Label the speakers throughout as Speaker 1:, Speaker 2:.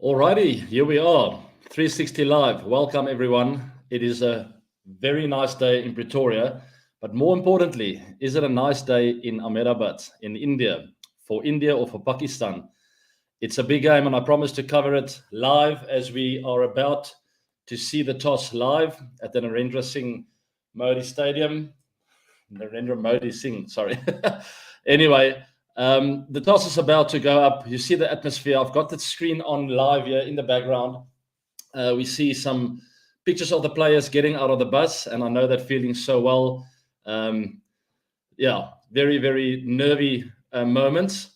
Speaker 1: Alrighty, here we are, 360 Live. Welcome, everyone. It is a very nice day in Pretoria, but more importantly, is it a nice day in Ahmedabad, in India, for India or for Pakistan? It's a big game, and I promise to cover it live as we are about to see the toss live at the Narendra Singh Modi Stadium. Narendra Modi Singh, sorry. Anyway, the toss is about to go up. You see the atmosphere. I've got the screen on live here in the background. We see some pictures of the players getting out of the bus, and I know that feeling so well. Yeah, very, very nervy moments.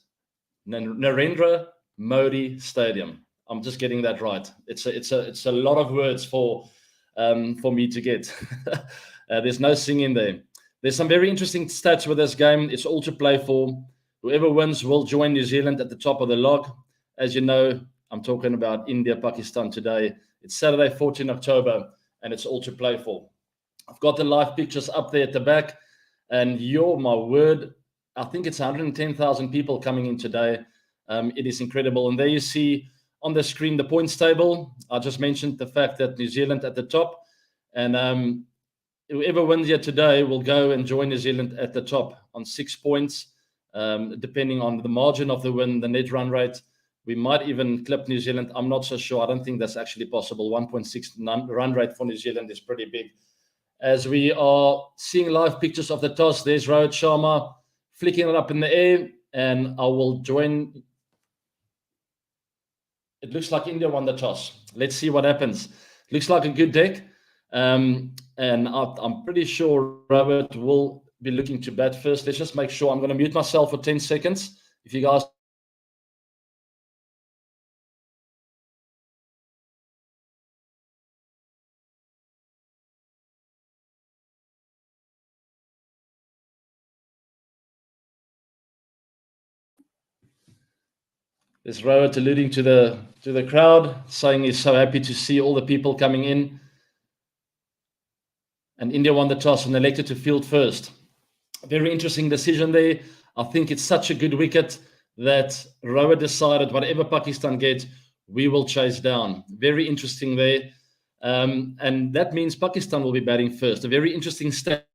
Speaker 1: Narendra Modi Stadium. I'm just getting that right. It's a lot of words for me to get. There's no singing there. There's some very interesting stats with this game. It's all to play for. Whoever wins will join New Zealand at the top of the log. As you know, I'm talking about India, Pakistan today. It's Saturday, 14 October, and it's all to play for. I've got the live pictures up there at the back, and you're my word, I think it's 110,000 people coming in today. It is incredible. And there you see on the screen the points table. I just mentioned the fact that New Zealand at the top, and whoever wins here today will go and join New Zealand at the top on 6 points, depending on the margin of the win, the net run rate. We might even clip New Zealand. I'm not so sure. I don't think that's actually possible. 1.6 run rate for New Zealand is pretty big. As we are seeing live pictures of the toss, there's Rohit Sharma flicking it up in the air, and I will join. It looks like India won the toss. Let's see what happens. Looks like a good deck. And I'm pretty sure Robert will be looking to bat first. Let's just make sure. I'm going to mute myself for 10 seconds. If you guys There's Robert alluding to the crowd, saying he's so happy to see all the people coming in. And India won the toss and elected to field first. Very interesting decision there. I think it's such a good wicket that Robert decided whatever Pakistan gets, we will chase down. Very interesting there. And that means Pakistan will be batting first. A very interesting stat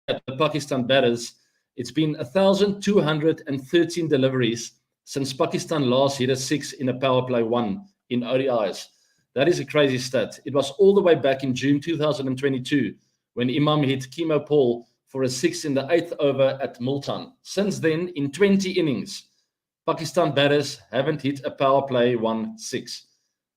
Speaker 1: at the Pakistan batters. It's been 1,213 deliveries since Pakistan last hit a 6 in a power play 1 in ODIs. That is a crazy stat. It was all the way back in June 2022 when Imam hit Chemo Paul for a 6 in the 8th over at Multan. Since then, in 20 innings, Pakistan batters haven't hit a power play 1-6.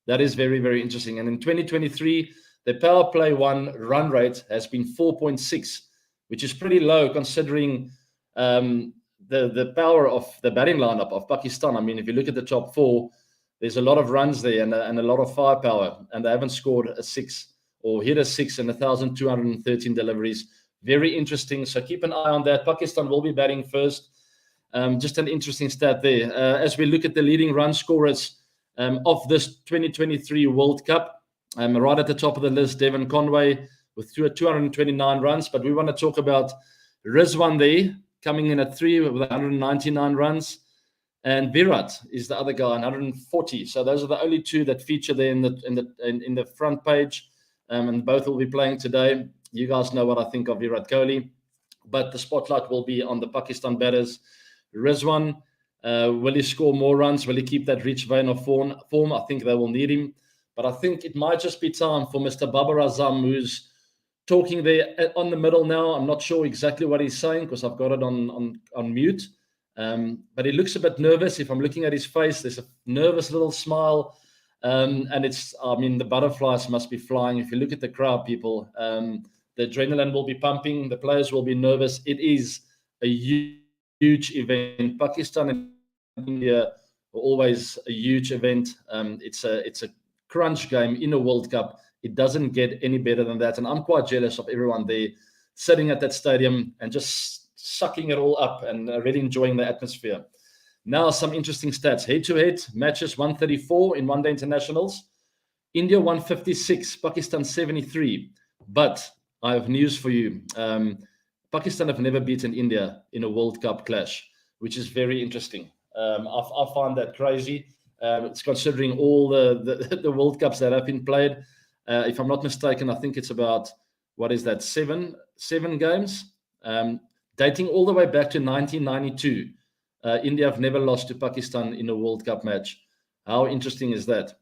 Speaker 1: That is very, very interesting. And in 2023, the power play 1 run rate has been 4.6, which is pretty low considering the power of the batting lineup of Pakistan. I mean, if you look at the top 4, there's a lot of runs there and a lot of firepower, and they haven't scored a 6 or hit a 6 in 1,213 deliveries. Very interesting. So keep an eye on that. Pakistan will be batting first. Just an interesting stat there. As we look at the leading run scorers of this 2023 World Cup, right at the top of the list, Devon Conway with 229 runs. But we want to talk about Rizwan there, coming in at 3 with 199 runs. And Virat is the other guy, 140. So those are the only two that feature there in the front page. And both will be playing today. You guys know what I think of Virat Kohli. But the spotlight will be on the Pakistan batters. Rizwan, will he score more runs? Will he keep that rich vein of form? I think they will need him. But I think it might just be time for Mr. Babar Azam, who's talking there on the middle now. I'm not sure exactly what he's saying because I've got it on mute. But he looks a bit nervous. If I'm looking at his face, there's a nervous little smile. And the butterflies must be flying. If you look at the crowd, people, the adrenaline will be pumping. The players will be nervous. It is a huge event. Pakistan and India are always a huge event. It's a crunch game in a World Cup. It doesn't get any better than that. And I'm quite jealous of everyone there sitting at that stadium and just sucking it all up and really enjoying the atmosphere. Now, some interesting stats. Head-to-head matches 134 in one-day internationals. India 156, Pakistan 73. But I have news for you. Pakistan have never beaten India in a World Cup clash, which is very interesting. I find that crazy. It's considering all the World Cups that have been played. If I'm not mistaken, I think it's about, what is that, seven games, dating all the way back to 1992. India have never lost to Pakistan in a World Cup match. How interesting is that?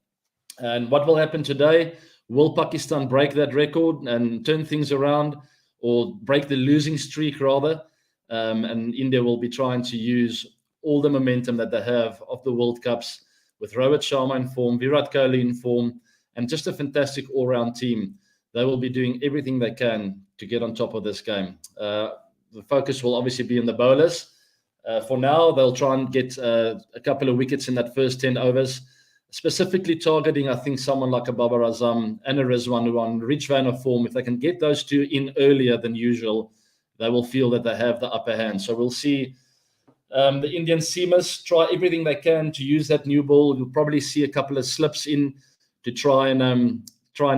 Speaker 1: And what will happen today? Will Pakistan break that record and turn things around, or break the losing streak rather? And India will be trying to use all the momentum that they have of the World Cups, with Rohit Sharma in form, Virat Kohli in form, and just a fantastic all-round team. They will be doing everything they can to get on top of this game. The focus will obviously be on the bowlers. For now, they'll try and get a couple of wickets in that first 10 overs, specifically targeting, I think, someone like a Babar Azam and a Rizwan, who are on rich vein of form. If they can get those two in earlier than usual, they will feel that they have the upper hand. So we'll see the Indian seamers try everything they can to use that new ball. You'll probably see a couple of slips in to try and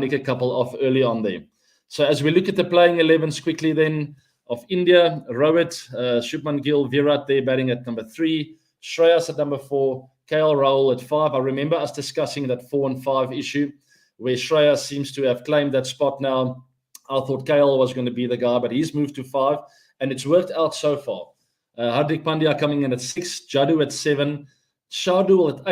Speaker 1: nick a couple off early on there. So as we look at the playing 11s quickly then, of India, Rohit, Shubman Gill, Virat there batting at number 3, Shreyas at number 4, KL Rahul at 5. I remember us discussing that 4 and 5 issue, where Shreyas seems to have claimed that spot now. I thought KL was going to be the guy, but he's moved to 5, and it's worked out so far. Hardik Pandya coming in at 6, Jadoo at 7, Shardul at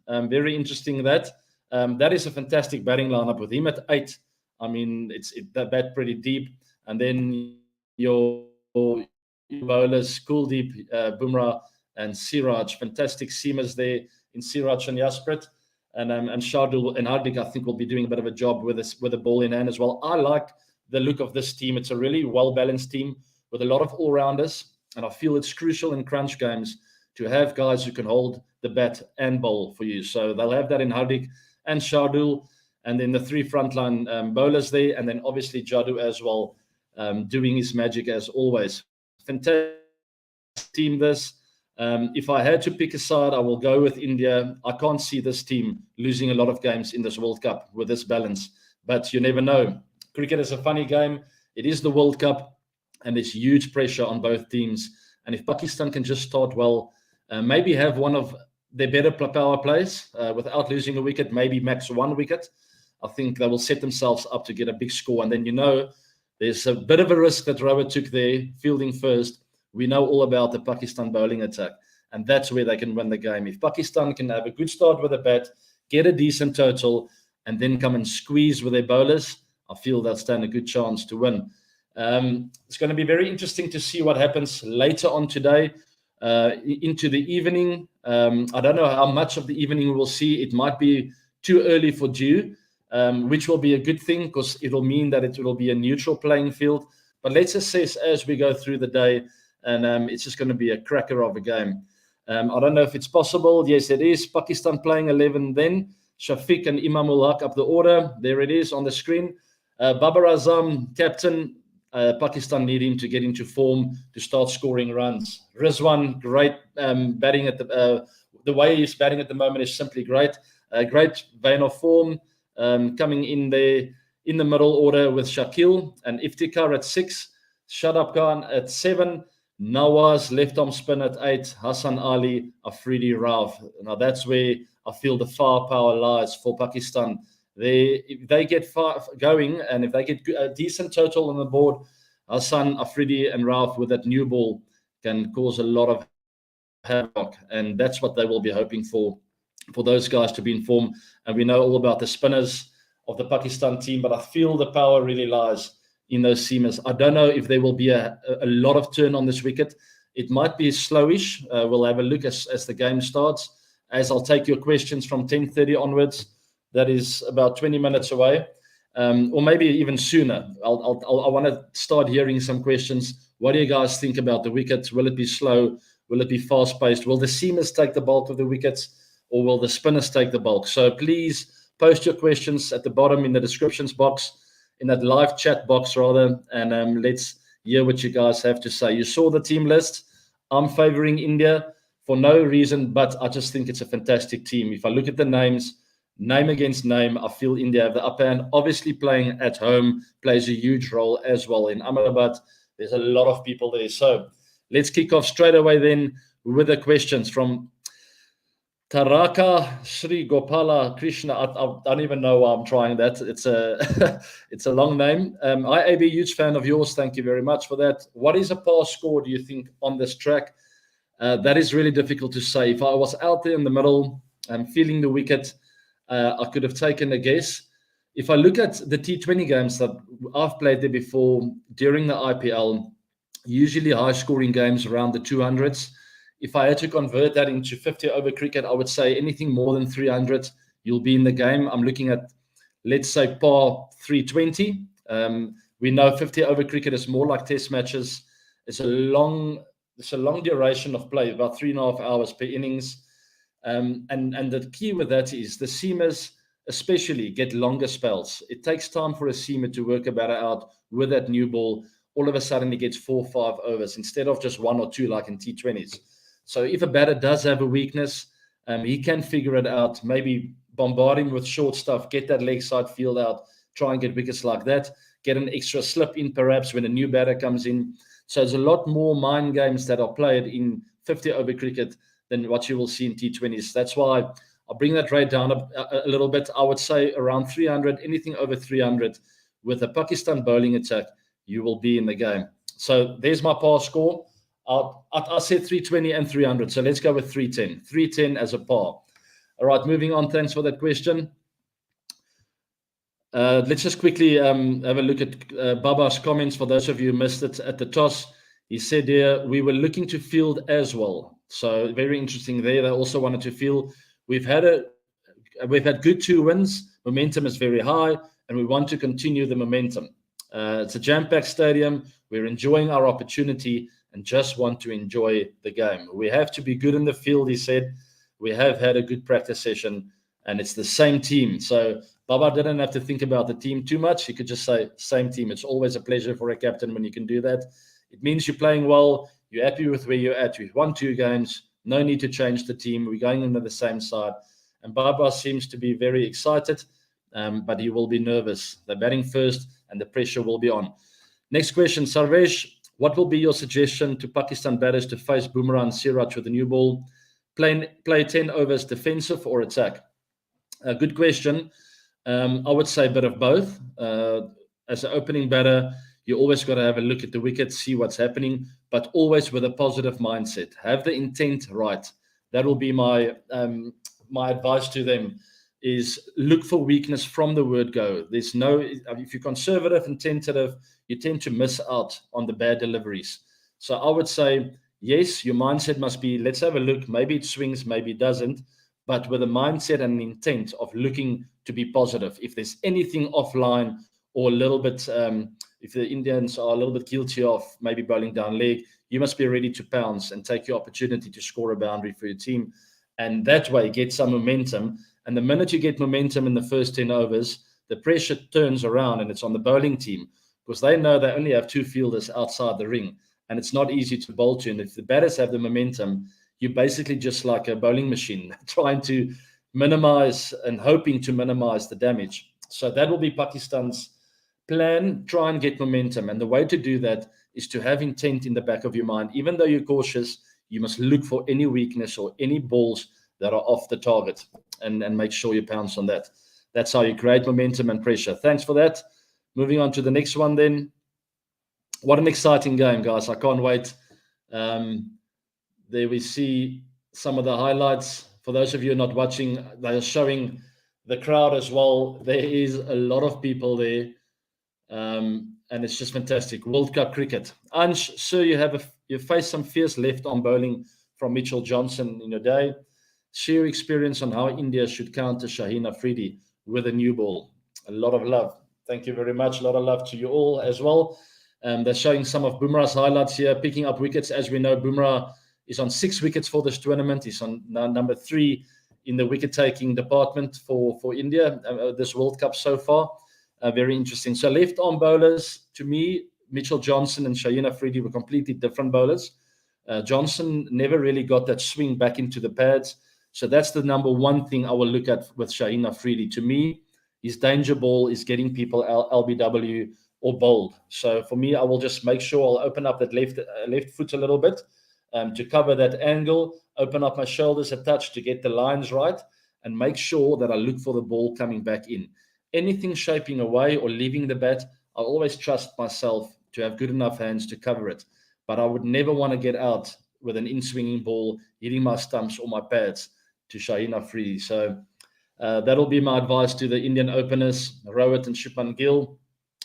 Speaker 1: 8. Very interesting that. That is a fantastic batting lineup with him at 8. I mean, that bat pretty deep. And then your bowlers, Kuldeep, Bumrah, and Siraj, fantastic seamers there in Siraj and Jasprit. And Shardul and Hardik, I think, will be doing a bit of a job with the ball in hand as well. I like the look of this team. It's a really well-balanced team with a lot of all-rounders. And I feel it's crucial in crunch games to have guys who can hold the bat and bowl for you. So they'll have that in Hardik and Shardul, and then the 3 frontline bowlers there, and then obviously Jadoo as well, doing his magic as always. Fantastic team this. If I had to pick a side, I will go with India. I can't see this team losing a lot of games in this World Cup with this balance, but you never know. Cricket is a funny game. It is the World Cup, and there's huge pressure on both teams. And if Pakistan can just start well, maybe have one of their better power plays without losing a wicket, maybe max 1 wicket, I think they will set themselves up to get a big score. And then, there's a bit of a risk that Rohit took there, fielding first. We know all about the Pakistan bowling attack, and that's where they can win the game. If Pakistan can have a good start with a bat, get a decent total, and then come and squeeze with their bowlers, I feel they'll stand a good chance to win. It's going to be very interesting to see what happens later on today into the evening. I don't know how much of the evening we'll see. It might be too early for dew, which will be a good thing because it will mean that it will be a neutral playing field. But let's assess as we go through the day, and it's just going to be a cracker of a game. I don't know if it's possible. Yes, it is. Pakistan playing 11 then. Shafiq and Imamul Haq up the order. There it is on the screen. Babar Azam, captain. Pakistan need him to get into form to start scoring runs. Rizwan, great batting at the way he's batting at the moment is simply great. Great vein of form coming in there in the middle order with Shakil and Iftikhar at 6, Shadab Khan at 7, Nawaz left-arm spin at 8, Hassan Ali, Afridi Rauf. Now that's where I feel the firepower lies for Pakistan. If they get far going and if they get a decent total on the board, Hassan, Afridi, and Rauf with that new ball can cause a lot of havoc, and that's what they will be hoping for those guys to be in form. And we know all about the spinners of the Pakistan team, but I feel the power really lies in those seamers. I don't know if there will be a lot of turn on this wicket. It might be slowish. We'll have a look as the game starts, as I'll take your questions from 10:30 onwards. That is about 20 minutes away, or maybe even sooner. I want to start hearing some questions. What do you guys think about the wickets? Will it be slow? Will it be fast-paced? Will the seamers take the bulk of the wickets, or will the spinners take the bulk? So please post your questions at the bottom in the descriptions box, in that live chat box rather, and let's hear what you guys have to say. You saw the team list. I'm favoring India for no reason, but I just think it's a fantastic team. If I look at the names, name against name, I feel India have the upper hand. Obviously, playing at home plays a huge role as well. In Ahmedabad, there's a lot of people there. So let's kick off straight away then with the questions from Taraka Sri Gopala Krishna. I don't even know why I'm trying that. It's a it's a long name. I AB, huge fan of yours. Thank you very much for that. What is a par score, do you think, on this track? That is really difficult to say. If I was out there in the middle and feeling the wicket, I could have taken a guess. If I look at the T20 games that I've played there before during the IPL, usually high scoring games around the 200s. If I had to convert that into 50 over cricket, I would say anything more than 300, you'll be in the game. I'm looking at, let's say, par 320. We know 50 over cricket is more like test matches. It's a long duration of play, about 3.5 hours per innings. And the key with that is the seamers especially get longer spells. It takes time for a seamer to work a batter out with that new ball. All of a sudden he gets 4 or 5 overs instead of just 1 or 2 like in T20s. So if a batter does have a weakness, he can figure it out, maybe bombard him with short stuff, get that leg side field out, try and get wickets like that, get an extra slip in perhaps when a new batter comes in. So there's a lot more mind games that are played in 50 over cricket than what you will see in T20s. That's why I'll bring that rate down a little bit. I would say around 300, anything over 300 with a Pakistan bowling attack, you will be in the game. So there's my par score. I said 320 and 300, so let's go with 310. 310 as a par. All right, moving on. Thanks for that question. Let's just quickly have a look at Baba's comments. For those of you who missed it at the toss, he said here, we were looking to field as well. So very interesting there. They also wanted to field. We've had good 2 wins. Momentum is very high, and we want to continue the momentum. It's a jam-packed stadium. We're enjoying our opportunity and just want to enjoy the game. We have to be good in the field, he said. We have had a good practice session, and it's the same team. So Baba didn't have to think about the team too much. He could just say, same team. It's always a pleasure for a captain when you can do that. It means you're playing well. You're happy with where you're at. We've won 2 games. No need to change the team. We're going into the same side. And Baba seems to be very excited, but he will be nervous. They're batting first, and the pressure will be on. Next question, Sarvesh. What will be your suggestion to Pakistan batters to face Bumrah and Siraj with the new ball? Play 10 overs defensive or attack? A good question. I would say a bit of both. As an opening batter, you always got to have a look at the wicket, see what's happening, but always with a positive mindset. Have the intent right. That will be my advice to them, is look for weakness from the word go. There's no, if you're conservative and tentative, you tend to miss out on the bad deliveries. So I would say, yes, your mindset must be, let's have a look. Maybe it swings, maybe it doesn't, but with a mindset and intent of looking to be positive. If there's anything offline or a little bit, if the Indians are a little bit guilty of maybe bowling down leg, you must be ready to pounce and take your opportunity to score a boundary for your team. And that way get some momentum. And the minute you get momentum in the first 10 overs, the pressure turns around and it's on the bowling team, because they know they only have 2 fielders outside the ring, and it's not easy to bowl to. And if the batters have the momentum, you're basically just like a bowling machine trying to minimize and hoping to minimize the damage. So that will be Pakistan's plan. Try and get momentum. And the way to do that is to have intent in the back of your mind. Even though you're cautious, you must look for any weakness or any balls that are off the target and make sure you pounce on that. That's how you create momentum and pressure. Thanks for that. Moving on to the next one then. What an exciting game, guys. I can't wait. There we see some of the highlights. For those of you not watching, they are showing the crowd as well. There is a lot of people there. And it's just fantastic. World Cup cricket. Ansh, sir, you faced some fierce left-arm bowling from Mitchell Johnson in your day. Share your experience on how India should counter Shaheen Afridi with a new ball. A lot of love. Thank you very much. A lot of love to you all as well. They're showing some of Bumrah's highlights here, picking up wickets. As we know, Bumrah is on 6 wickets for this tournament. He's on number 3 in the wicket-taking department for India, this World Cup so far. Very interesting. So left-arm bowlers, to me, Mitchell Johnson and Shaheen Afridi were completely different bowlers. Johnson never really got that swing back into the pads. So that's the number one thing I will look at with Shaheen Afridi. To me, his danger ball is getting people LBW or bowled. So for me, I will just make sure I'll open up that left foot a little bit to cover that angle, open up my shoulders a touch to get the lines right, and make sure that I look for the ball coming back in. Anything shaping away or leaving the bat, I always trust myself to have good enough hands to cover it. But I would never want to get out with an in-swinging ball, hitting my stumps or my pads to Shaheen Afridi. So that'll be my advice to the Indian openers, Rohit and Shubman Gill.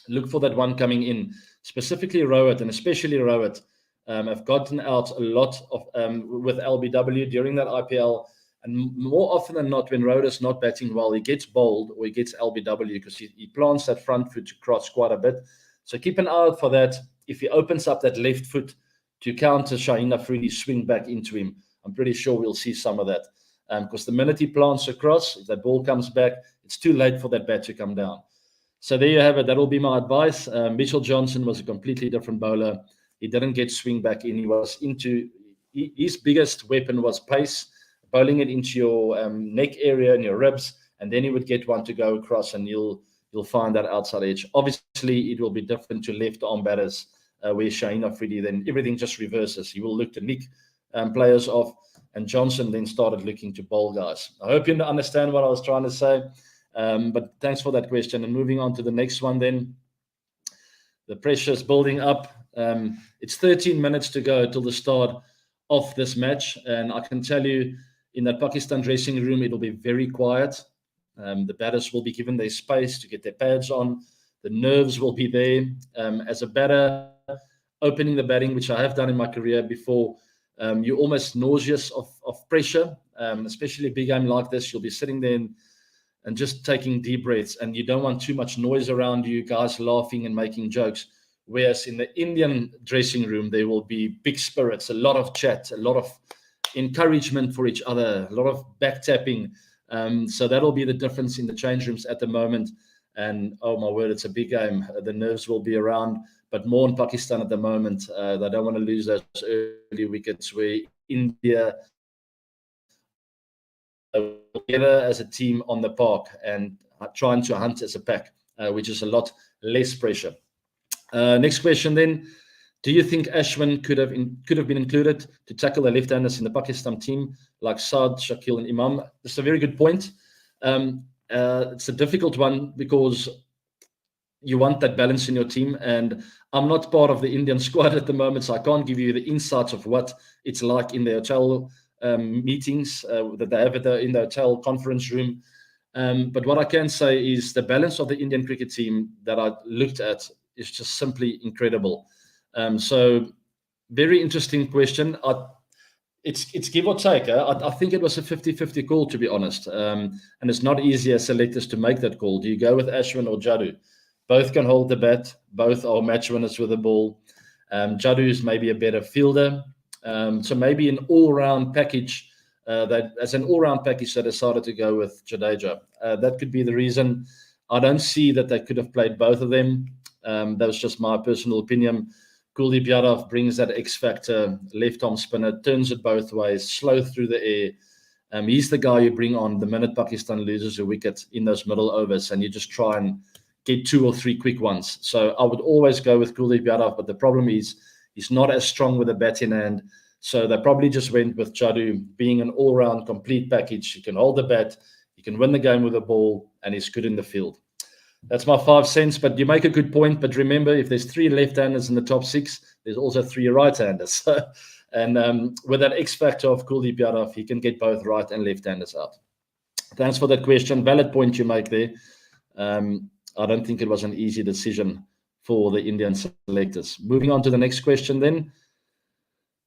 Speaker 1: Look for that one coming in. Specifically Rohit, and especially Rohit, have gotten out a lot of with LBW during that IPL. And more often than not, when Rohit is not batting well, he gets bowled or he gets LBW because he plants that front foot to cross quite a bit. So keep an eye out for that. If he opens up that left foot to counter Shaheen Afridi's swing back into him, I'm pretty sure we'll see some of that. Because the minute he plants across, if that ball comes back, it's too late for that bat to come down. So there you have it. That'll be my advice. Mitchell Johnson was a completely different bowler. He didn't get swing back in. He was his biggest weapon was pace, bowling it into your neck area and your ribs, and then he would get one to go across, and you'll find that outside edge. Obviously, it will be different to left arm batters, where Shaheen Afridi, then everything just reverses. He will look to nick players off, and Johnson then started looking to bowl guys. I hope you understand what I was trying to say. But thanks for that question. And moving on to the next one then. The pressure is building up. It's 13 minutes to go till the start of this match. And I can tell you, in that Pakistan dressing room, it'll be very quiet. The batters will be given their space to get their pads on. The nerves will be there. As a batter, opening the batting, which I have done in my career before, you're almost nauseous of pressure, especially a big game like this. You'll be sitting there and just taking deep breaths, and you don't want too much noise around you, guys laughing and making jokes. Whereas in the Indian dressing room, there will be big spirits, a lot of chat, a lot of encouragement for each other, a lot of back tapping. So that'll be the difference in the change rooms at the moment. And oh my word, it's a big game. The nerves will be around, but more in Pakistan at the moment. They don't want to lose those early wickets where India together as a team on the park and trying to hunt as a pack, which is a lot less pressure. Next question then. Do you think Ashwin could have been included to tackle the left-handers in the Pakistan team like Saad, Shakil and Imam? That's a very good point. It's a difficult one because you want that balance in your team, and I'm not part of the Indian squad at the moment, so I can't give you the insights of what it's like in the hotel meetings that they have in the hotel conference room. But what I can say is the balance of the Indian cricket team that I looked at is just simply incredible. So very interesting question. It's give or take. I think it was a 50-50 call, to be honest. And it's not easy as selectors to make that call. Do you go with Ashwin or Jadoo? Both can hold the bat. Both are match winners with the ball. Jadoo is maybe a better fielder. So maybe an all-round package, they decided to go with Jadeja. That could be the reason. I don't see that they could have played both of them. That was just my personal opinion. Kuldeep Yadav brings that X factor, left-arm spinner, turns it both ways, slow through the air. He's the guy you bring on the minute Pakistan loses a wicket in those middle overs, and you just try and get 2 or 3 quick ones. So I would always go with Kuldeep Yadav, but the problem is he's not as strong with a bat in hand. So they probably just went with Jadoo being an all-round complete package. He can hold the bat, he can win the game with the ball, and he's good in the field. That's my 5 cents, but you make a good point. But remember, if there's 3 left-handers in the top 6, there's also 3 right-handers. And with that X factor of Kuldeep Yadav, he can get both right and left-handers out. Thanks for that question. Valid point you make there. I don't think it was an easy decision for the Indian selectors. Moving on to the next question then.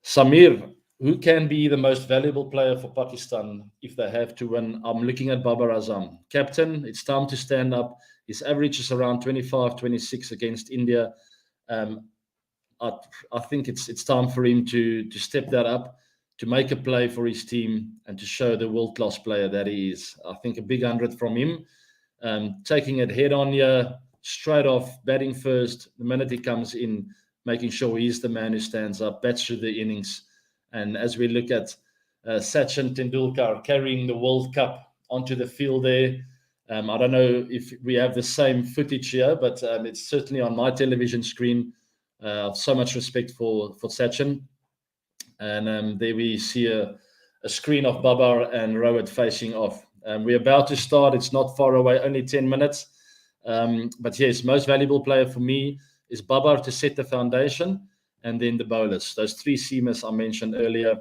Speaker 1: Samir, who can be the most valuable player for Pakistan if they have to win? I'm looking at Babar Azam. Captain, it's time to stand up. His average is around 25, 26 against India. I think it's time for him to step that up, to make a play for his team and to show the world-class player that he is. I think a big 100 from him. Taking it head on here, straight off, batting first, the minute he comes in, making sure he's the man who stands up, bats through the innings. And as we look at Sachin Tendulkar carrying the World Cup onto the field there, I don't know if we have the same footage here, but it's certainly on my television screen. So much respect for Sachin. And there we see a screen of Babar and Rohit facing off. We're about to start. It's not far away, only 10 minutes. But yes, most valuable player for me is Babar to set the foundation, and then the bowlers. Those three seamers I mentioned earlier,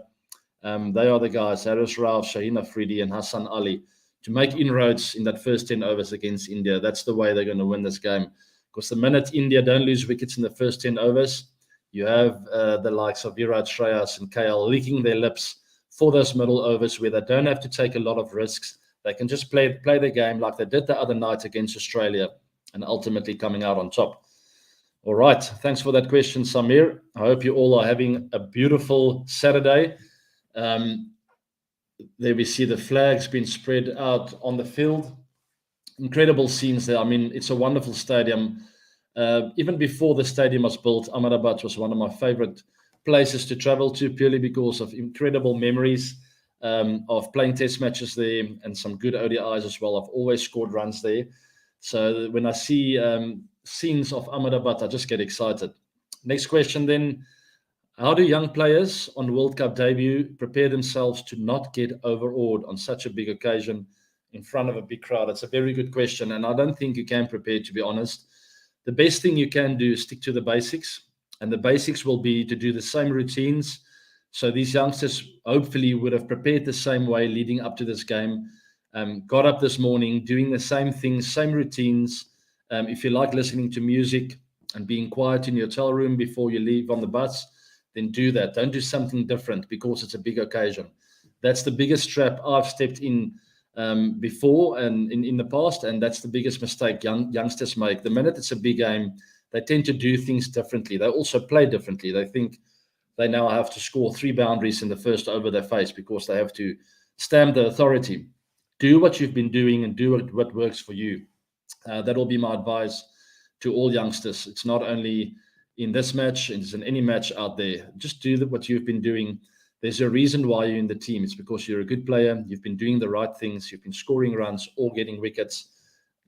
Speaker 1: they are the guys, Haris Rauf, Shaheen Afridi, and Hassan Ali, to make inroads in that first 10 overs against India. That's the way they're going to win this game. Because the minute India don't lose wickets in the first 10 overs, you have the likes of Virat, Shreyas, and KL licking their lips for those middle overs where they don't have to take a lot of risks. They can just play the game like they did the other night against Australia, and ultimately coming out on top. All right. Thanks for that question, Samir. I hope you all are having a beautiful Saturday. There we see the flags being spread out on the field. Incredible scenes there. I mean, it's a wonderful stadium. Even before the stadium was built, Ahmedabad was one of my favorite places to travel to, purely because of incredible memories of playing test matches there and some good ODIs as well. I've always scored runs there. So when I see scenes of Ahmedabad, I just get excited. Next question then. How do young players on World Cup debut prepare themselves to not get overawed on such a big occasion in front of a big crowd? It's a very good question, and I don't think you can prepare, to be honest. The best thing you can do is stick to the basics, and the basics will be to do the same routines. So these youngsters hopefully would have prepared the same way leading up to this game, got up this morning, doing the same things, same routines. If you like listening to music and being quiet in your hotel room before you leave on the bus, then do that. Don't do something different because it's a big occasion. That's the biggest trap I've stepped in before and in the past, and that's the biggest mistake youngsters make. The minute it's a big game, they tend to do things differently. They also play differently. They think they now have to score 3 boundaries in the first over they face because they have to stamp the authority. Do what you've been doing and do what works for you. That will be my advice to all youngsters. It's not only in this match, it's in any match out there. Just do what you've been doing. There's a reason why you're in the team. It's because you're a good player. You've been doing the right things. You've been scoring runs or getting wickets.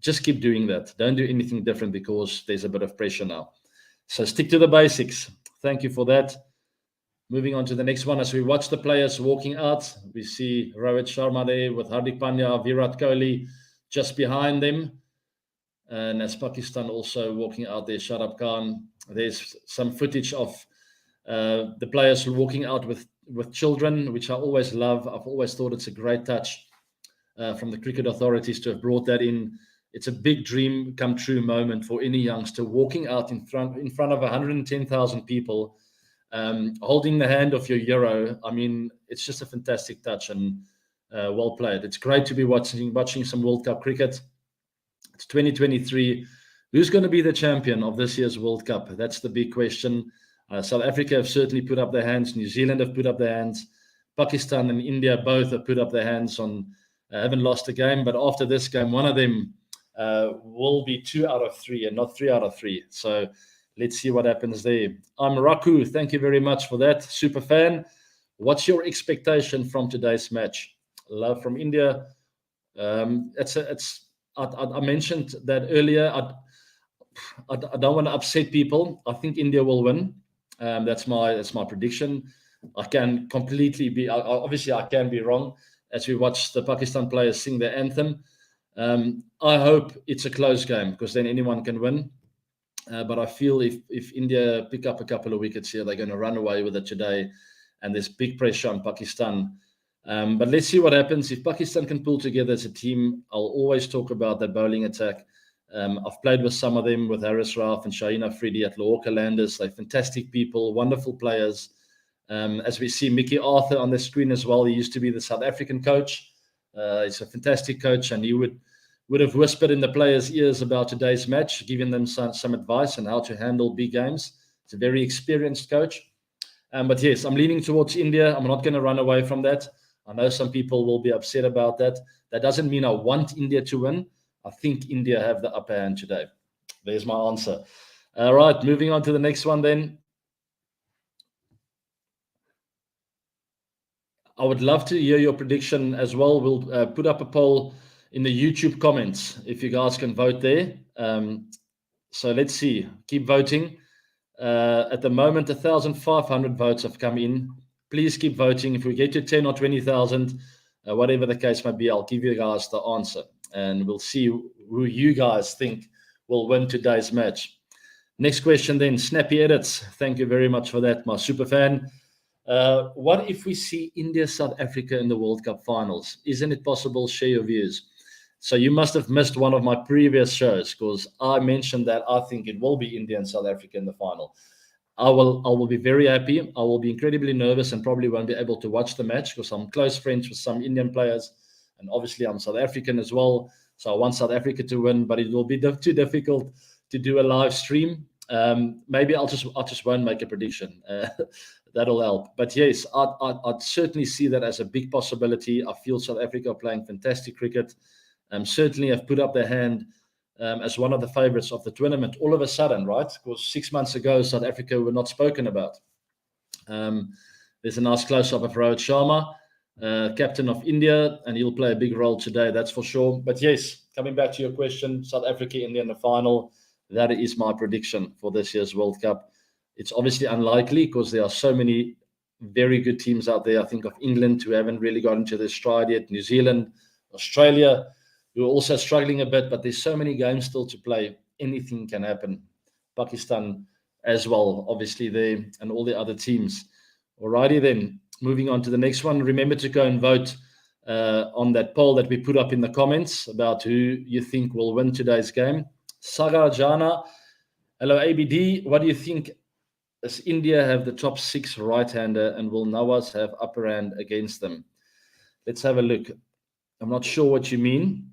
Speaker 1: Just keep doing that. Don't do anything different because there's a bit of pressure now. So stick to the basics. Thank you for that. Moving on to the next one. As we watch the players walking out, we see Rohit Sharma there with Hardik Pandya, Virat Kohli just behind them. And as Pakistan also walking out there, Shadab Khan. There's some footage of the players walking out with children, which I always love. I've always thought it's a great touch from the cricket authorities to have brought that in. It's a big dream come true moment for any youngster walking out in front of 110,000 people, holding the hand of your hero. I mean, it's just a fantastic touch and well played. It's great to be watching some World Cup cricket. It's 2023. Who's going to be the champion of this year's World Cup? That's the big question. South Africa have certainly put up their hands. New Zealand have put up their hands. Pakistan and India both have put up their hands on haven't lost a game. But after this game, one of them will be 2 out of 3 and not 3 out of 3. So let's see what happens there. I'm Raku. Thank you very much for that. Super fan. What's your expectation from today's match? Love from India. I mentioned that earlier. I don't want to upset people. I think India will win. That's my prediction. I can completely be. Obviously, I can be wrong. As we watch the Pakistan players sing their anthem, I hope it's a close game because then anyone can win. But I feel if India pick up a couple of wickets here, they're going to run away with it today, and there's big pressure on Pakistan. But let's see what happens. If Pakistan can pull together as a team, I'll always talk about that bowling attack. I've played with some of them, with Haris Rauf and Shaheen Afridi at Lahore Landers. They're fantastic people, wonderful players. As we see Mickey Arthur on the screen as well, he used to be the South African coach. He's a fantastic coach, and he would have whispered in the players' ears about today's match, giving them some advice on how to handle big games. He's a very experienced coach. But yes, I'm leaning towards India. I'm not going to run away from that. I know some people will be upset about that. That doesn't mean I want India to win. I think India have the upper hand today. There's my answer. All right, moving on to the next one then. I would love to hear your prediction as well. We'll put up a poll in the YouTube comments if you guys can vote there. So let's see. Keep voting. At the moment, 1,500 votes have come in. Please keep voting. If we get to 10 or 20,000, whatever the case might be, I'll give you guys the answer. And we'll see who you guys think will win today's match. Next question then, Snappy Edits. Thank you very much for that, my super fan. What if we see India, South Africa in the World Cup finals? Isn't it possible? Share your views. So you must have missed one of my previous shows, because I mentioned that I think it will be India and South Africa in the final. I will be very happy. I will be incredibly nervous and probably won't be able to watch the match because I'm close friends with some Indian players, and obviously I'm South African as well. So I want South Africa to win, but it will be too difficult to do a live stream. Maybe I just won't make a prediction. That'll help. But yes, I'd certainly see that as a big possibility. I feel South Africa are playing fantastic cricket. Certainly have put up their hand as one of the favourites of the tournament all of a sudden, right? Because 6 months ago, South Africa were not spoken about. There's a nice close-up of Rohit Sharma, captain of India, and he'll play a big role today, that's for sure. But yes, coming back to your question, South Africa, India in the final, that is my prediction for this year's World Cup. It's obviously unlikely because there are so many very good teams out there. I think of England, who haven't really got into their stride yet, New Zealand, Australia, who are also struggling a bit, but there's so many games still to play. Anything can happen. Pakistan as well, obviously there, and all the other teams. Alrighty then, moving on to the next one. Remember to go and vote on that poll that we put up in the comments about who you think will win today's game. Sagar Jana, hello ABD, what do you think? Does India have the top 6 right-hander, and will Nawaz have upper hand against them? Let's have a look. I'm not sure what you mean.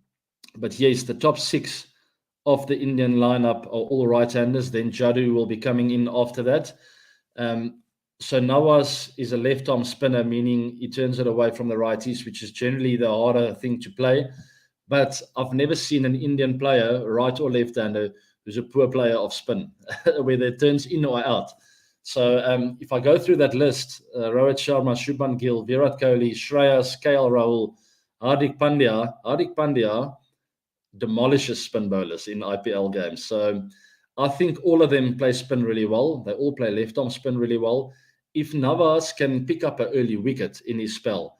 Speaker 1: But yes, the top 6 of the Indian lineup are all right-handers. Then Jadoo will be coming in after that. So Nawaz is a left-arm spinner, meaning he turns it away from the righties, which is generally the harder thing to play. But I've never seen an Indian player, right or left-hander, who's a poor player of spin, whether it turns in or out. So if I go through that list, Rohit Sharma, Shubman Gill, Virat Kohli, Shreyas, KL Rahul, Hardik Pandya demolishes spin bowlers in IPL games. So I think all of them play spin really well. They all play left-arm spin really well. If Nawaz can pick up an early wicket in his spell,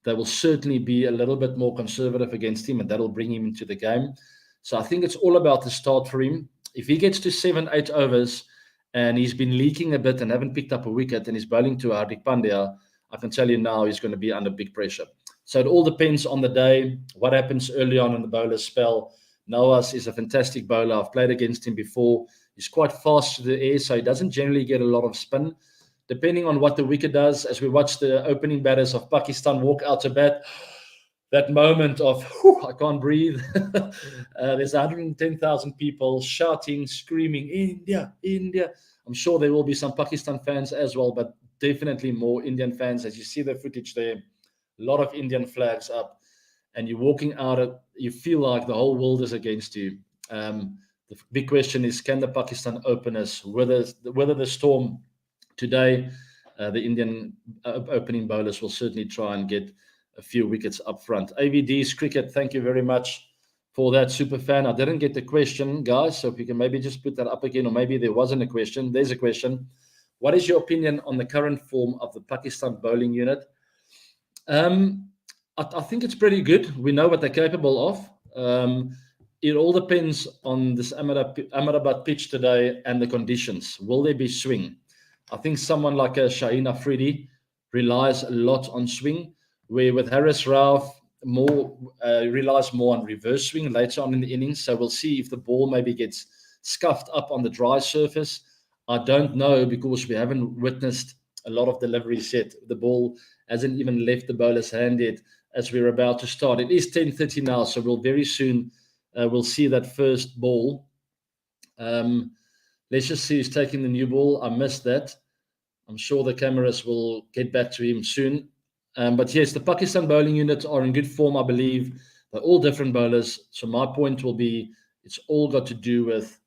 Speaker 1: they will certainly be a little bit more conservative against him, and that'll bring him into the game. So I think it's all about the start for him. If he gets to 7-8 overs and he's been leaking a bit and haven't picked up a wicket and he's bowling to Hardik Pandya, I can tell you now he's going to be under big pressure. So it all depends on the day, what happens early on in the bowler's spell. Nawaz is a fantastic bowler. I've played against him before. He's quite fast to the air, so he doesn't generally get a lot of spin. Depending on what the wicket does, as we watch the opening batters of Pakistan walk out to bat, that moment of, I can't breathe. There's 110,000 people shouting, screaming, India, India. I'm sure there will be some Pakistan fans as well, but definitely more Indian fans. As you see the footage there, a lot of Indian flags up, and you're walking out, you feel like the whole world is against you. The big question is, can the Pakistan openers weather the storm today? The Indian opening bowlers will certainly try and get a few wickets up front. AVD's Cricket, thank you very much for that, super fan. I didn't get the question, guys, so if you can maybe just put that up again, or maybe there wasn't a question. There's a question. What is your opinion on the current form of the Pakistan bowling unit? I think it's pretty good. We know what they're capable of. It all depends on this Ahmedabad pitch today and the conditions. Will there be swing? I think someone like a Shaheen Afridi relies a lot on swing, where with Haris Rauf relies more on reverse swing later on in the innings. So we'll see if the ball maybe gets scuffed up on the dry surface. I don't know, because we haven't witnessed a lot of deliveries yet. The ball hasn't even left the bowler's hand yet as we're about to start. It is 10:30 now, so we'll very soon we'll see that first ball. Let's just see who's taking the new ball. I missed that. I'm sure the cameras will get back to him soon. But yes, the Pakistan bowling units are in good form, I believe. They're all different bowlers. So my point will be, it's all got to do with,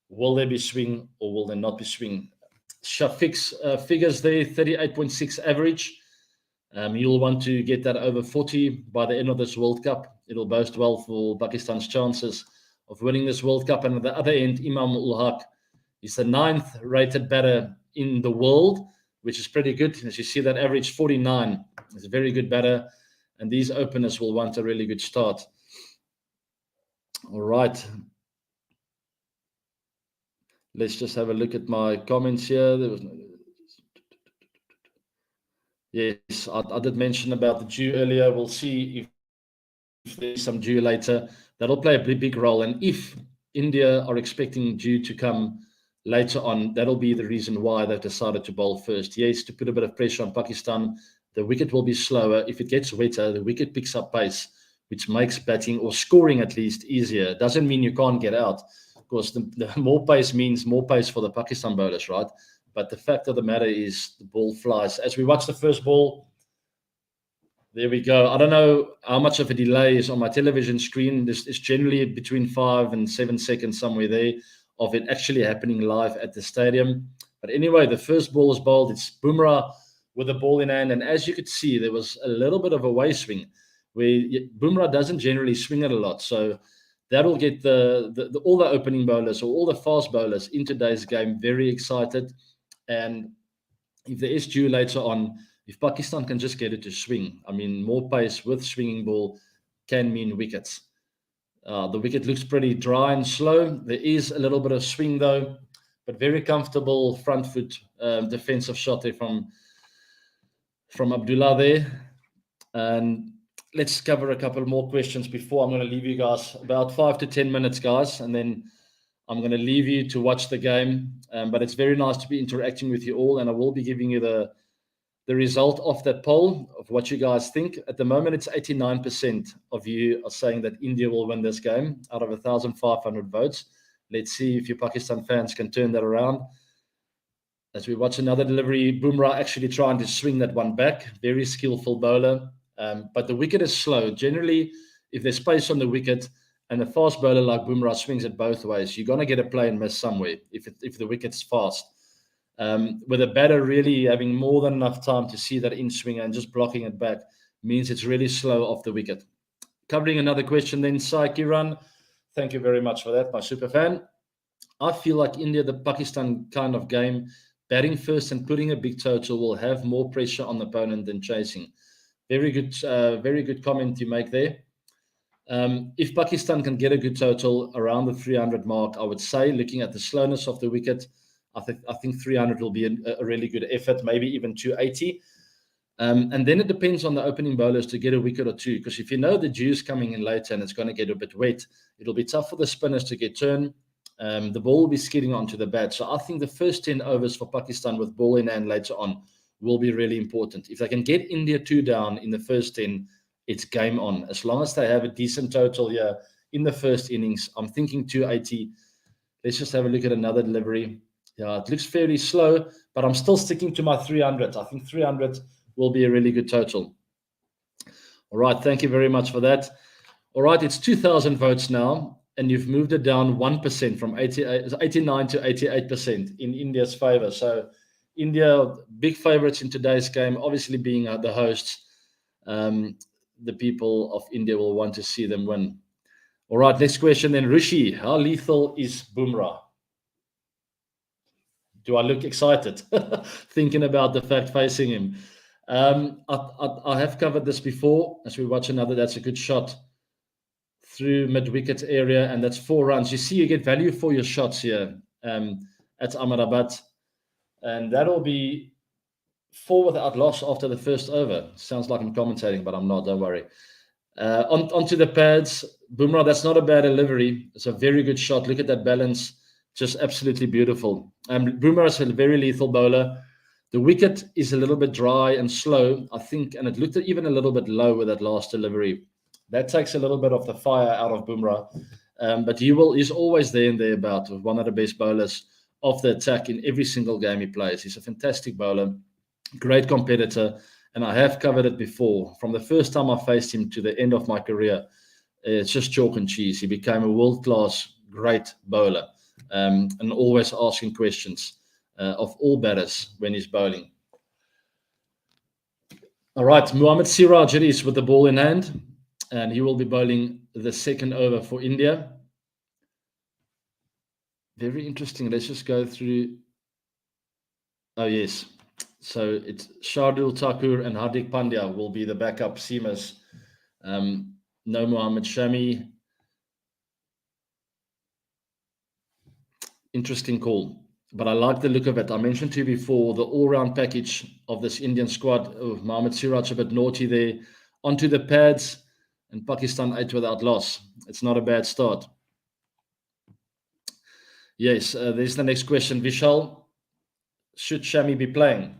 Speaker 1: will there be swing or will there not be swing? Shafiq's figures there, 38.6 average. You'll want to get that over 40 by the end of this World Cup. It'll boast well for Pakistan's chances of winning this World Cup. And at the other end, Imam ul Haq is the 9th rated batter in the world. which is pretty good. As you see, that average 49 is a very good batter, and these openers will want a really good start. All right. Let's just have a look at my comments here. There was no... Yes, I did mention about the dew earlier. We'll see if there's some dew later. That'll play a big role. And if India are expecting dew to come later on, that'll be the reason why they've decided to bowl first. Yes, to put a bit of pressure on Pakistan. The wicket will be slower. If it gets wetter, the wicket picks up pace, which makes batting or scoring at least easier. Doesn't mean you can't get out. Of course, the more pace means more pace for the Pakistan bowlers, right? But the fact of the matter is the ball flies. As we watch the first ball, there we go. I don't know how much of a delay is on my television screen. This is generally between 5 and 7 seconds, somewhere there, of it actually happening live at the stadium. But anyway, the first ball is bowled. It's Bumrah with the ball in hand. And as you could see, there was a little bit of a way swing where Bumrah doesn't generally swing it a lot. So that'll get all the opening bowlers or all the fast bowlers in today's game very excited. And if there is dew later on, if Pakistan can just get it to swing, I mean, more pace with swinging ball can mean wickets. The wicket looks pretty dry and slow. There is a little bit of swing though, but very comfortable front foot defensive shot there from Abdullah there. And let's cover a couple more questions before I'm going to leave you guys. About 5 to 10 minutes, guys, and then I'm going to leave you to watch the game. But it's very nice to be interacting with you all, and I will be giving you the result of that poll of what you guys think. At the moment, it's 89% of you are saying that India will win this game out of 1,500 votes. Let's see if your Pakistan fans can turn that around. As we watch another delivery, Bumrah actually trying to swing that one back. Very skillful bowler. But the wicket is slow. Generally, if there's space on the wicket and a fast bowler like Bumrah swings it both ways, you're going to get a play and miss somewhere if the wicket's fast. With a batter really having more than enough time to see that in swing and just blocking it back means it's really slow off the wicket. Covering another question then, Sai Kiran. Thank you very much for that, my super fan. I feel like India, the Pakistan kind of game, batting first and putting a big total will have more pressure on the opponent than chasing. Very good comment you make there. If Pakistan can get a good total around the 300 mark, I would say, looking at the slowness of the wicket, I think 300 will be a really good effort, maybe even 280. And then it depends on the opening bowlers to get a wicket or two, because if you know the dew's coming in later and it's going to get a bit wet, it'll be tough for the spinners to get turned. The ball will be skidding onto the bat. So I think the first 10 overs for Pakistan with ball in hand later on will be really important. If they can get India 2 down in the first 10, it's game on. As long as they have a decent total here in the first innings, I'm thinking 280. Let's just have a look at another delivery. Yeah, it looks fairly slow, but I'm still sticking to my 300. I think 300 will be a really good total. All right, thank you very much for that. All right, it's 2,000 votes now, and you've moved it down 1% from 89 to 88% in India's favor. So India, big favorites in today's game, obviously being the hosts. The people of India will want to see them win. All right, next question then. Rishi, how lethal is Bumrah? Do I look excited thinking about the fact facing him? I have covered this before. As we watch another, that's a good shot through mid-wicket area, and that's 4 runs. You see, you get value for your shots here at Ahmedabad, and that'll be 4 without loss after the first over. Sounds like I'm commentating, but I'm not, don't worry. Onto the pads. Bumrah, that's not a bad delivery. It's a very good shot. Look at that balance. Just absolutely beautiful. Bumrah is a very lethal bowler. The wicket is a little bit dry and slow, I think, and it looked even a little bit low with that last delivery. That takes a little bit of the fire out of Bumrah. But he's always there and thereabout, one of the best bowlers of the attack in every single game he plays. He's a fantastic bowler, great competitor, and I have covered it before. From the first time I faced him to the end of my career, it's just chalk and cheese. He became a world-class, great bowler. And always asking questions of all batters when he's bowling. All right, Mohammad Siraj it is with the ball in hand, and he will be bowling the second over for India. Very interesting. Let's just go through. Oh, yes. So it's Shardul Thakur and Hardik Pandya will be the backup seamers. No Mohamed Shami. Interesting call, but I like the look of it. I mentioned to you before the all-round package of this Indian squad. Mohamed Siraj a bit naughty there, onto the pads, and Pakistan 8 without loss. It's not a bad start. Yes, there's the next question. Vishal, should Shami be playing?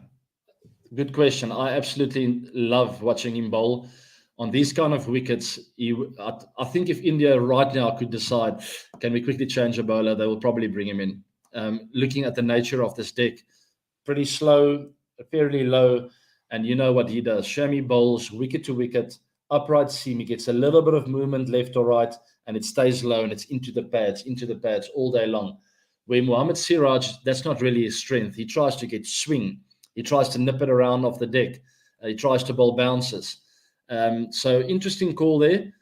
Speaker 1: Good question. I absolutely love watching him bowl. On these kind of wickets, I think if India right now could decide, can we quickly change a bowler, they will probably bring him in. Looking at the nature of this deck, pretty slow, fairly low, and you know what he does. Shami bowls wicket to wicket, upright seam. He gets a little bit of movement left or right, and it stays low, and it's into the pads all day long. Where Mohamed Siraj, that's not really his strength. He tries to get swing. He tries to nip it around off the deck. He tries to bowl bounces. So interesting call there.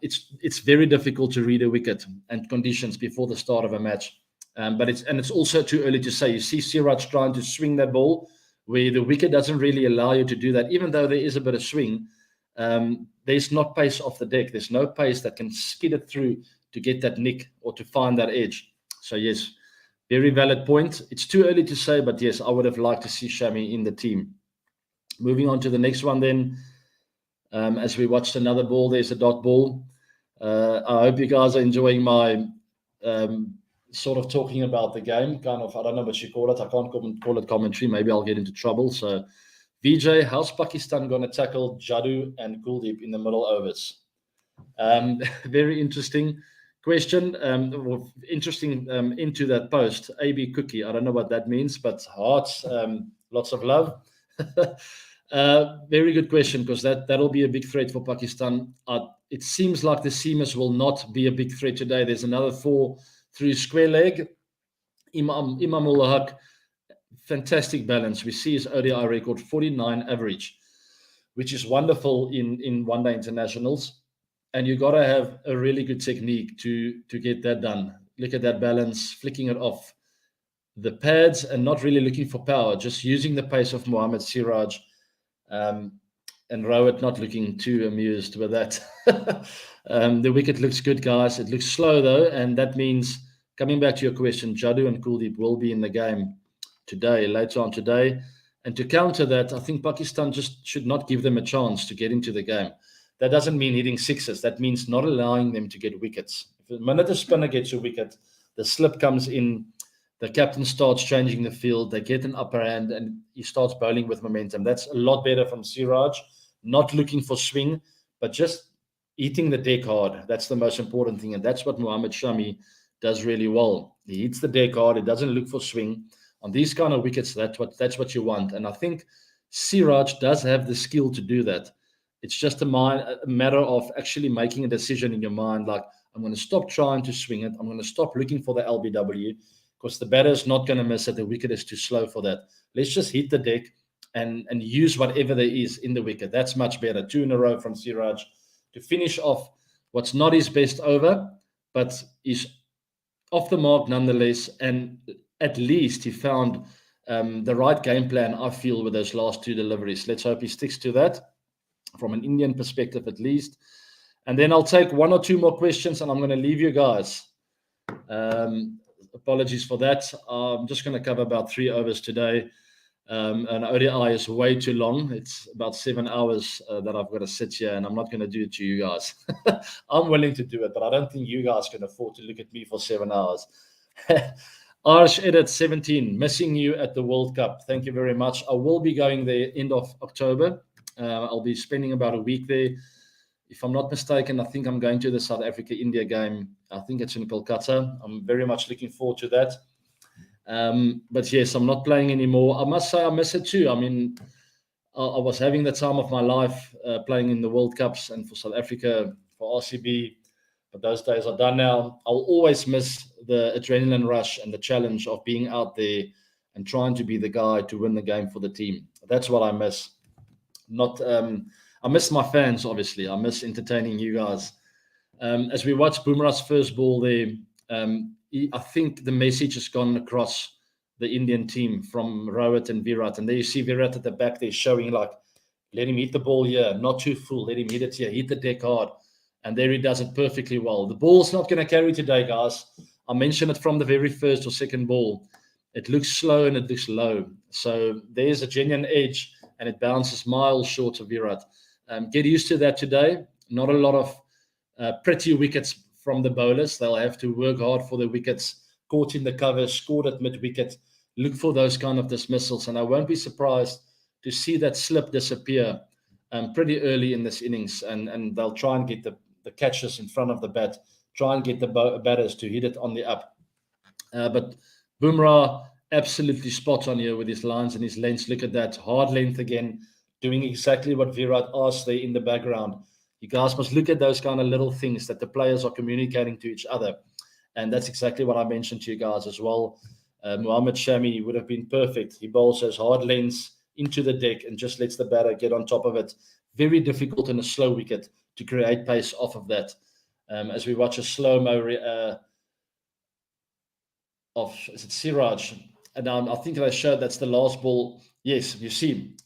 Speaker 1: It's very difficult to read a wicket and conditions before the start of a match. But it's also too early to say. You see Siraj trying to swing that ball where the wicket doesn't really allow you to do that. Even though there is a bit of swing, there's not pace off the deck. There's no pace that can skid it through to get that nick or to find that edge. So yes, very valid point. It's too early to say, but yes, I would have liked to see Shami in the team. Moving on to the next one then. As we watched another ball, there's a dot ball. I hope you guys are enjoying my sort of talking about the game. Kind of, I don't know what you call it. I can't call it commentary. Maybe I'll get into trouble. So, VJ, how's Pakistan going to tackle Jadoo and Kuldeep in the middle overs? Very interesting question. Interesting into that post. AB Cookie. I don't know what that means, but hearts, lots of love. Very good question, because that'll be a big threat for Pakistan. It seems like the seamers will not be a big threat today. There's another 4 through square leg. Imam ul Haq, fantastic balance. We see his ODI record 49 average, which is wonderful in one-day internationals. And you got to have a really good technique to get that done. Look at that balance, flicking it off the pads and not really looking for power, just using the pace of Mohamed Siraj. And Rowett not looking too amused with that. The wicket looks good, guys. It looks slow, though, and that means, coming back to your question, Jadoo and Kuldeep will be in the game later on today. And to counter that, I think Pakistan just should not give them a chance to get into the game. That doesn't mean hitting sixes. That means not allowing them to get wickets. If the minute a spinner gets a wicket, the slip comes in, the captain starts changing the field, they get an upper hand, and he starts bowling with momentum. That's a lot better from Siraj, not looking for swing, but just hitting the deck hard. That's the most important thing, and that's what Mohamed Shami does really well. He hits the deck hard. He doesn't look for swing. On these kind of wickets, that's what you want. And I think Siraj does have the skill to do that. It's just a matter of actually making a decision in your mind, like, I'm going to stop trying to swing it. I'm going to stop looking for the LBW, because the batter is not going to miss it. The wicket is too slow for that. Let's just hit the deck and use whatever there is in the wicket. That's much better. 2 in a row from Siraj to finish off what's not his best over, but is off the mark nonetheless. And at least he found the right game plan, I feel, with those last 2 deliveries. Let's hope he sticks to that from an Indian perspective at least. And then I'll take 1 or 2 more questions, and I'm going to leave you guys. Apologies for that. I'm just going to cover about 3 overs today. An ODI is way too long. It's about 7 hours that I've got to sit here, and I'm not going to do it to you guys. I'm willing to do it, but I don't think you guys can afford to look at me for 7 hours. Arsh Edit 17, missing you at the World Cup. Thank you very much. I will be going there end of October. I'll be spending about a week there. If I'm not mistaken, I think I'm going to the South Africa-India game. I think it's in Kolkata. I'm very much looking forward to that. But yes, I'm not playing anymore. I must say I miss it too. I mean, I was having the time of my life playing in the World Cups and for South Africa, for RCB. But those days are done now. I'll always miss the adrenaline rush and the challenge of being out there and trying to be the guy to win the game for the team. That's what I miss. I miss my fans, obviously. I miss entertaining you guys. As we watch Boomerang's first ball there, I think the message has gone across the Indian team from Rohit and Virat. And there you see Virat at the back there showing like, let him hit the ball here, not too full, let him hit it here, hit the deck hard. And there he does it perfectly well. The ball's not going to carry today, guys. I mentioned it from the very first or second ball. It looks slow and it looks low. So there's a genuine edge, and it bounces miles short of Virat. Get used to that today. Not a lot of pretty wickets from the bowlers. They'll have to work hard for the wickets. Caught in the cover, scored at mid-wicket. Look for those kind of dismissals. And I won't be surprised to see that slip disappear pretty early in this innings. And they'll try and get the catches in front of the bat. Try and get the batters to hit it on the up. But Bumrah, absolutely spot on here with his lines and his lengths. Look at that. Hard length again. Doing exactly what Virat asked there in the background. You guys must look at those kind of little things that the players are communicating to each other. And that's exactly what I mentioned to you guys as well. Mohammad Shami would have been perfect. He bowls those hard lengths into the deck and just lets the batter get on top of it. Very difficult in a slow wicket to create pace off of that. As we watch a slow-mo of Siraj. And I think they showed that's the last ball. Yes, you see,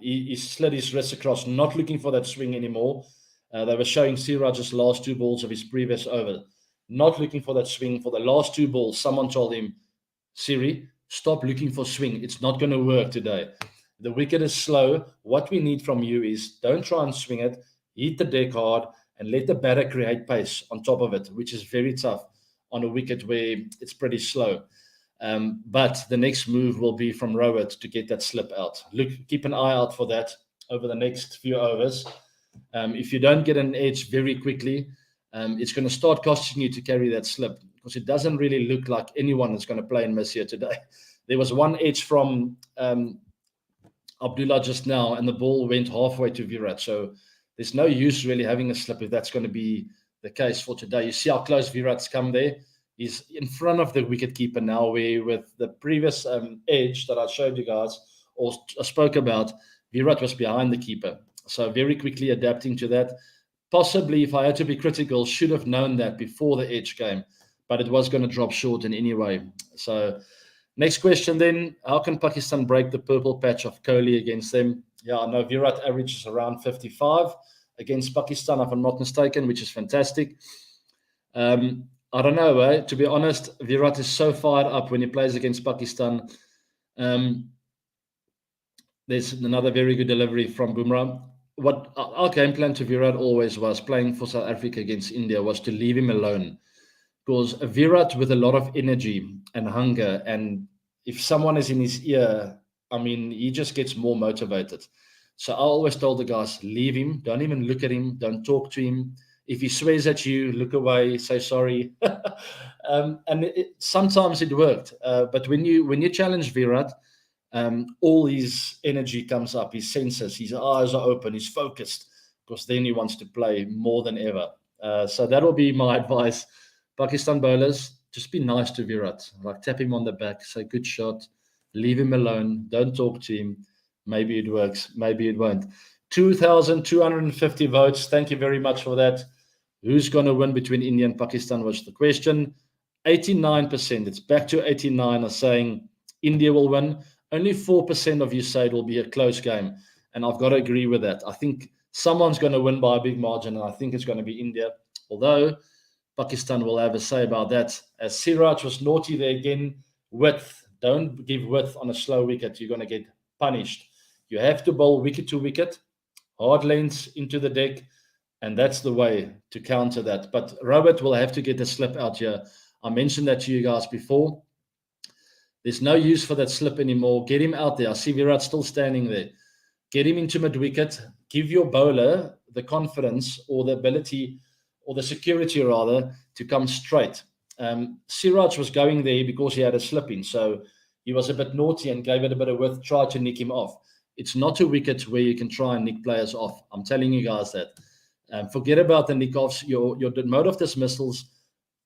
Speaker 1: he slid his wrist across, not looking for that swing anymore. They were showing Siraj's last two balls of his previous over. Not looking for that swing for the last two balls. Someone told him, Siri, stop looking for swing. It's not going to work today. The wicket is slow. What we need from you is don't try and swing it. Hit the deck hard and let the batter create pace on top of it, which is very tough on a wicket where it's pretty slow. But the next move will be from Rohit to get that slip out. Look, keep an eye out for that over the next few overs. If you don't get an edge very quickly, it's going to start costing you to carry that slip because it doesn't really look like anyone is going to play in miss here today. There was one edge from Abdullah just now, and the ball went halfway to Virat. So there's no use really having a slip if that's going to be the case for today. You see how close Virat's come there. He's in front of the wicketkeeper now, where with the previous edge that I showed you guys or spoke about, Virat was behind the keeper. So very quickly adapting to that. Possibly, if I had to be critical, should have known that before the edge came, but it was going to drop short in any way. So next question then, how can Pakistan break the purple patch of Kohli against them? Yeah, I know Virat averages around 55 against Pakistan, if I'm not mistaken, which is fantastic. I don't know, to be honest, Virat is so fired up when he plays against Pakistan. There's another very good delivery from Bumrah. What our game plan to Virat always was, playing for South Africa against India, was to leave him alone. Because Virat with a lot of energy and hunger, and if someone is in his ear, I mean, he just gets more motivated. So I always told the guys, leave him, don't even look at him, don't talk to him. If he swears at you, look away, say sorry. And sometimes it worked. But when you challenge Virat, all his energy comes up, his senses, his eyes are open, he's focused, because then he wants to play more than ever. So that'll be my advice. Pakistan bowlers, just be nice to Virat. Like tap him on the back, say good shot, leave him alone, don't talk to him. Maybe it works, maybe it won't. 2,250 votes. Thank you very much for that. Who's going to win between India and Pakistan was the question. 89%, it's back to 89, are saying India will win. Only 4% of you say it will be a close game. And I've got to agree with that. I think someone's going to win by a big margin, and I think it's going to be India. Although Pakistan will have a say about that. As Siraj was naughty there again, width. Don't give width on a slow wicket. You're going to get punished. You have to bowl wicket to wicket, hard lengths into the deck, and that's the way to counter that. But Robert will have to get the slip out here. I mentioned that to you guys before. There's no use for that slip anymore. Get him out there. I see Virat still standing there. Get him into mid-wicket. Give your bowler the confidence or the ability or the security, rather, to come straight. Siraj was going there because he had a slip in. So he was a bit naughty and gave it a bit of width, tried to nick him off. It's not a wicket where you can try and nick players off. I'm telling you guys that. Forget about the nick-offs. Your mode of dismissals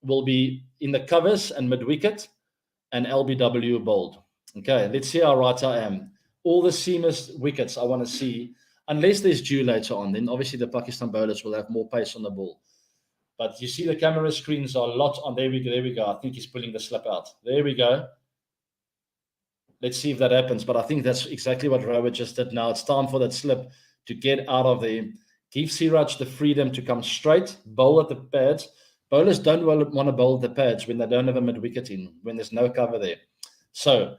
Speaker 1: will be in the covers and mid-wicket and LBW bowled. Okay, let's see how right I am. All the seamers wickets I want to see, unless there's dew later on, then obviously the Pakistan bowlers will have more pace on the ball. But you see the camera screens are a lot on. There we go. I think he's pulling the slip out. There we go. let's see if that happens. But I think that's exactly what Robert just did now. It's time for that slip to get out of there. Give Siraj the freedom to come straight, bowl at the pads. Bowlers don't want to bowl at the pads when they don't have a mid-wicket in, when there's no cover there. So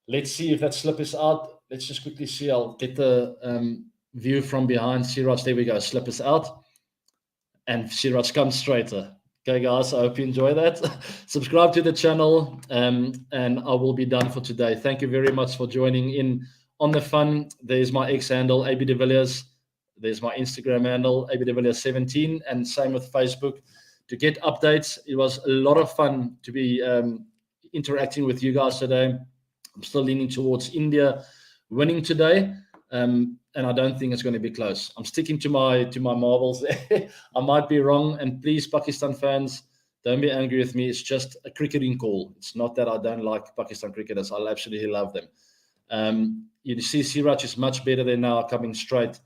Speaker 1: let's see if that slip is out. Let's just quickly see. I'll get the view from behind. Siraj, there we go. Slip is out. And Siraj comes straighter. Okay, guys, I hope you enjoy that. Subscribe to the channel, and I will be done for today. Thank you very much for joining in on the fun. There's my X handle, AB de Villiers. There's my Instagram handle, AB de Villiers 17, and same with Facebook. To get updates, it was a lot of fun to be interacting with you guys today. I'm still leaning towards India winning today, and I don't think it's going to be close. I'm sticking to my marbles. I might be wrong, and please, Pakistan fans, don't be angry with me. It's just a cricketing call. It's not that I don't like Pakistan cricketers. I absolutely love them. You see, Siraj is much better there now, coming straight,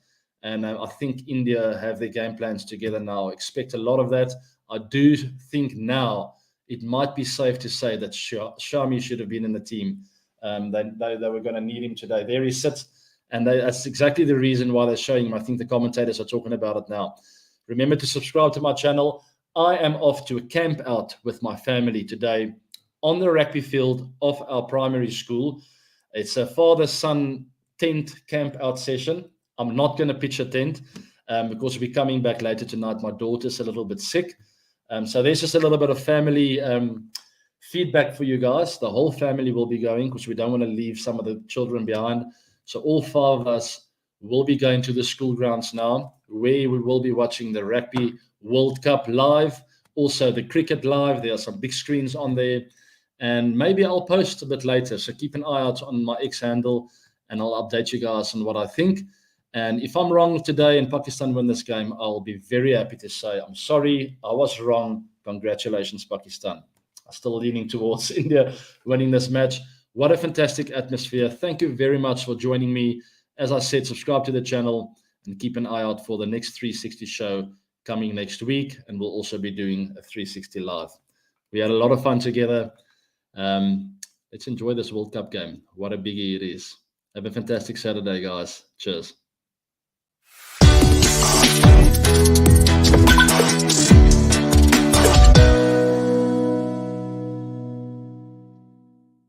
Speaker 1: and I think India have their game plans together now. Expect a lot of that. I do think now it might be safe to say that Shami should have been in the team. They were going to need him today. There he sits, and that's exactly the reason why they're showing him. I think the commentators are talking about it now. Remember to subscribe to my channel. I am off to a camp out with my family today on the rugby field of our primary school. It's a father-son tent camp out session. I'm not going to pitch a tent because we're coming back later tonight. My daughter's a little bit sick. So there's just a little bit of family feedback for you guys. The whole family will be going because we don't want to leave some of the children behind. So all 5 of us will be going to the school grounds now, where we will be watching the Rugby World Cup live, also the cricket live. There are some big screens on there, and maybe I'll post a bit later. So keep an eye out on my X handle, and I'll update you guys on what I think. And if I'm wrong today and Pakistan win this game, I'll be very happy to say, I'm sorry, I was wrong. Congratulations, Pakistan. I'm still leaning towards India winning this match. What a fantastic atmosphere. Thank you very much for joining me. As I said, subscribe to the channel and keep an eye out for the next 360 show coming next week. And we'll also be doing a 360 live. We had a lot of fun together. Let's enjoy this World Cup game. What a biggie it is. Have a fantastic Saturday, guys. Cheers.